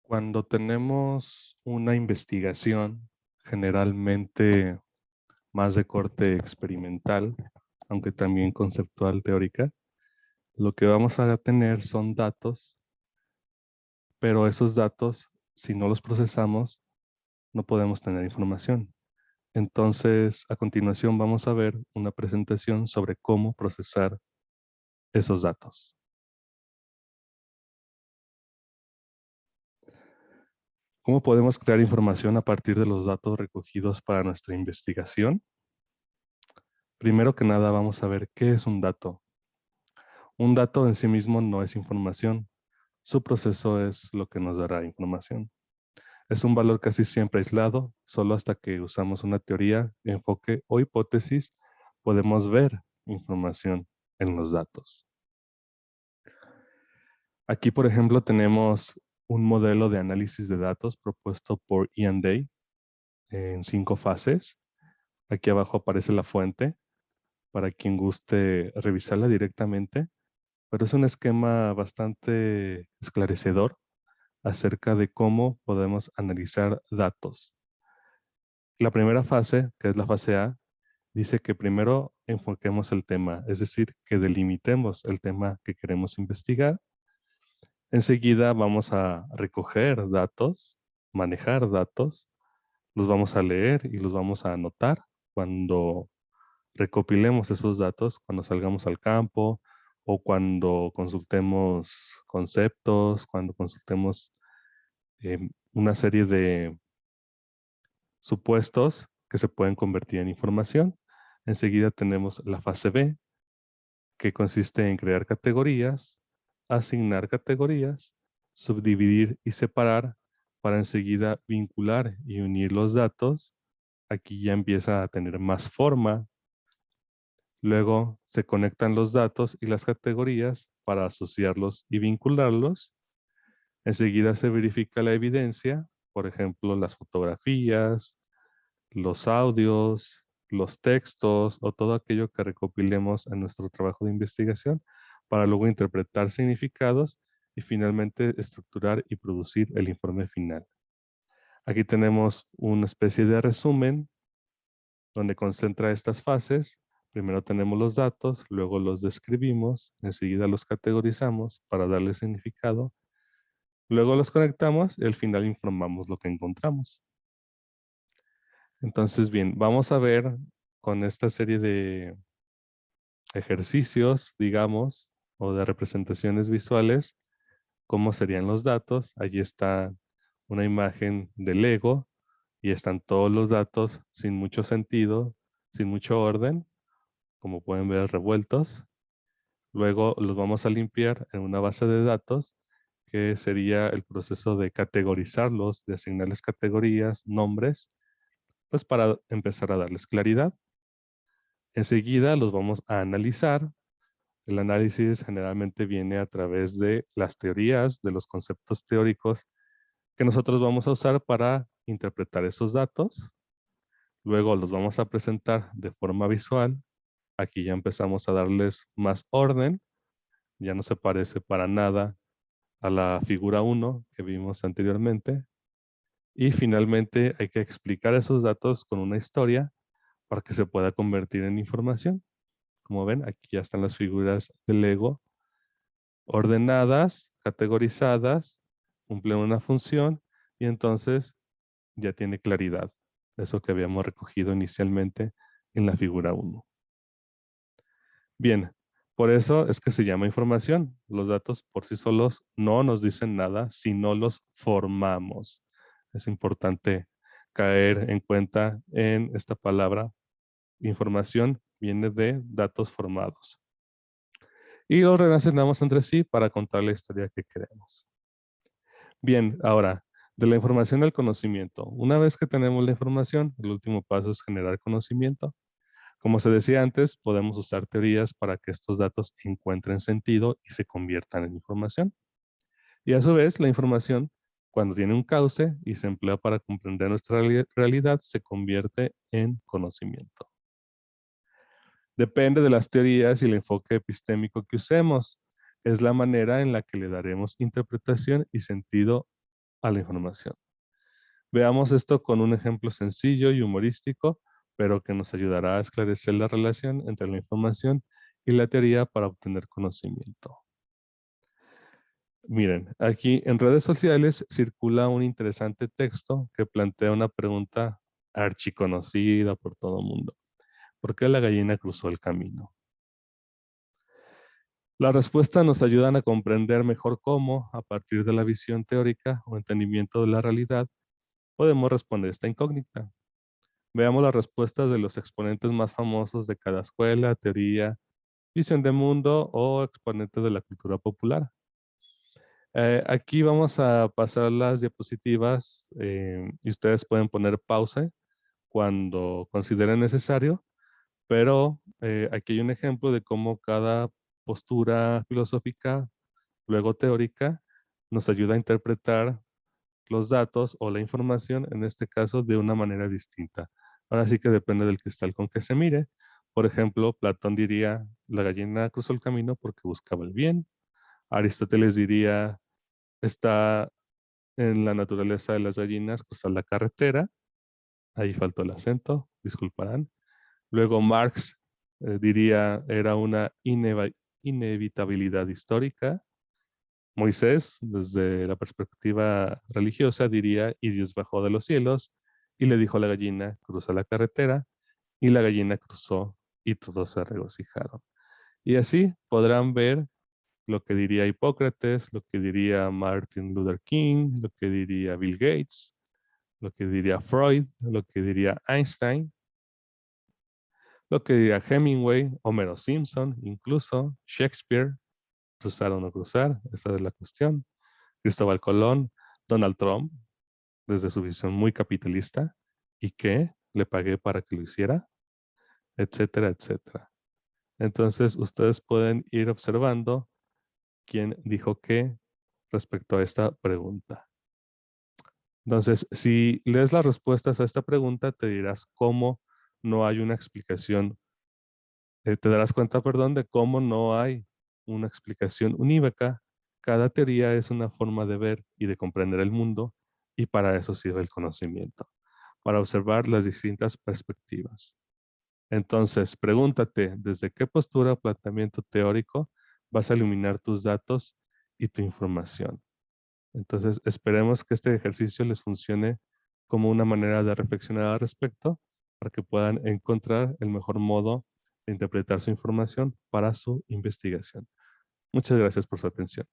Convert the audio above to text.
Cuando tenemos una investigación, generalmente más de corte experimental, aunque también conceptual teórica, lo que vamos a tener son datos, pero esos datos, si no los procesamos, no podemos tener información. Entonces, a continuación vamos a ver una presentación sobre cómo procesar esos datos. ¿Cómo podemos crear información a partir de los datos recogidos para nuestra investigación? Primero que nada, vamos a ver qué es un dato. Un dato en sí mismo no es información. Su proceso es lo que nos dará información. Es un valor casi siempre aislado, solo hasta que usamos una teoría, enfoque o hipótesis podemos ver información en los datos. Aquí, por ejemplo, tenemos un modelo de análisis de datos propuesto por Ian Day en 5 fases. Aquí abajo aparece la fuente para quien guste revisarla directamente, pero es un esquema bastante esclarecedor acerca de cómo podemos analizar datos. La primera fase, que es la fase A, dice que primero enfoquemos el tema, es decir, que delimitemos el tema que queremos investigar. Enseguida vamos a recoger datos, manejar datos, los vamos a leer y los vamos a anotar cuando recopilemos esos datos, cuando salgamos al campo o cuando consultemos conceptos, cuando consultemos una serie de supuestos que se pueden convertir en información. Enseguida tenemos la fase B, que consiste en crear categorías, asignar categorías, subdividir y separar para enseguida vincular y unir los datos. Aquí ya empieza a tener más forma. Luego se conectan los datos y las categorías para asociarlos y vincularlos. Enseguida se verifica la evidencia, por ejemplo, las fotografías, los audios, los textos o todo aquello que recopilemos en nuestro trabajo de investigación para luego interpretar significados y finalmente estructurar y producir el informe final. Aquí tenemos una especie de resumen donde concentra estas fases. Primero tenemos los datos, luego los describimos, enseguida los categorizamos para darle significado, luego los conectamos y al final informamos lo que encontramos. Entonces, bien, vamos a ver con esta serie de ejercicios, digamos, o de representaciones visuales, cómo serían los datos. Allí está una imagen del Lego y están todos los datos sin mucho sentido, sin mucho orden, como pueden ver revueltos. Luego los vamos a limpiar en una base de datos, que sería el proceso de categorizarlos, de asignarles categorías, nombres, pues para empezar a darles claridad. Enseguida los vamos a analizar. El análisis generalmente viene a través de las teorías, de los conceptos teóricos que nosotros vamos a usar para interpretar esos datos. Luego los vamos a presentar de forma visual. Aquí ya empezamos a darles más orden. Ya no se parece para nada a la figura 1 que vimos anteriormente. Y finalmente hay que explicar esos datos con una historia para que se pueda convertir en información. Como ven, aquí ya están las figuras del Lego ordenadas, categorizadas, cumplen una función y entonces ya tiene claridad. Eso que habíamos recogido inicialmente en la figura 1. Bien, por eso es que se llama información. Los datos por sí solos no nos dicen nada si no los formamos. Es importante caer en cuenta en esta palabra. Información viene de datos formados. Y los relacionamos entre sí para contar la historia que queremos. Bien, ahora, de la información al conocimiento. Una vez que tenemos la información, el último paso es generar conocimiento. Como se decía antes, podemos usar teorías para que estos datos encuentren sentido y se conviertan en información. Y a su vez, la información, cuando tiene un cauce y se emplea para comprender nuestra realidad, se convierte en conocimiento. Depende de las teorías y el enfoque epistémico que usemos. Es la manera en la que le daremos interpretación y sentido a la información. Veamos esto con un ejemplo sencillo y humorístico, pero que nos ayudará a esclarecer la relación entre la información y la teoría para obtener conocimiento. Miren, aquí en redes sociales circula un interesante texto que plantea una pregunta archiconocida por todo el mundo. ¿Por qué la gallina cruzó el camino? La respuesta nos ayudan a comprender mejor cómo, a partir de la visión teórica o entendimiento de la realidad, podemos responder esta incógnita. Veamos las respuestas de los exponentes más famosos de cada escuela, teoría, visión de mundo o exponentes de la cultura popular. Aquí vamos a pasar las diapositivas y ustedes pueden poner pausa cuando consideren necesario, pero aquí hay un ejemplo de cómo cada postura filosófica, luego teórica, nos ayuda a interpretar los datos o la información, en este caso, de una manera distinta. Ahora sí que depende del cristal con que se mire. Por ejemplo, Platón diría, la gallina cruzó el camino porque buscaba el bien. Aristóteles diría, está en la naturaleza de las gallinas cruzar la carretera. Ahí faltó el acento, disculparán. Luego Marx diría, era una inevitabilidad histórica. Moisés, desde la perspectiva religiosa, diría, y Dios bajó de los cielos y le dijo a la gallina, cruza la carretera, y la gallina cruzó y todos se regocijaron. Y así podrán ver lo que diría Hipócrates, lo que diría Martin Luther King, lo que diría Bill Gates, lo que diría Freud, lo que diría Einstein, lo que diría Hemingway, Homero Simpson, incluso Shakespeare, cruzar o no cruzar, esa es la cuestión. Cristóbal Colón, Donald Trump, desde su visión muy capitalista, y que le pagué para que lo hiciera, etcétera, etcétera. Entonces, ustedes pueden ir observando quién dijo qué respecto a esta pregunta. Entonces, si lees las respuestas a esta pregunta, te dirás cómo no hay una explicación, te darás cuenta, perdón, de cómo no hay una explicación unívoca. Cada teoría es una forma de ver y de comprender el mundo, y para eso sirve el conocimiento, para observar las distintas perspectivas. Entonces, pregúntate, ¿desde qué postura o planteamiento teórico vas a iluminar tus datos y tu información? Entonces, esperemos que este ejercicio les funcione como una manera de reflexionar al respecto para que puedan encontrar el mejor modo de interpretar su información para su investigación. Muchas gracias por su atención.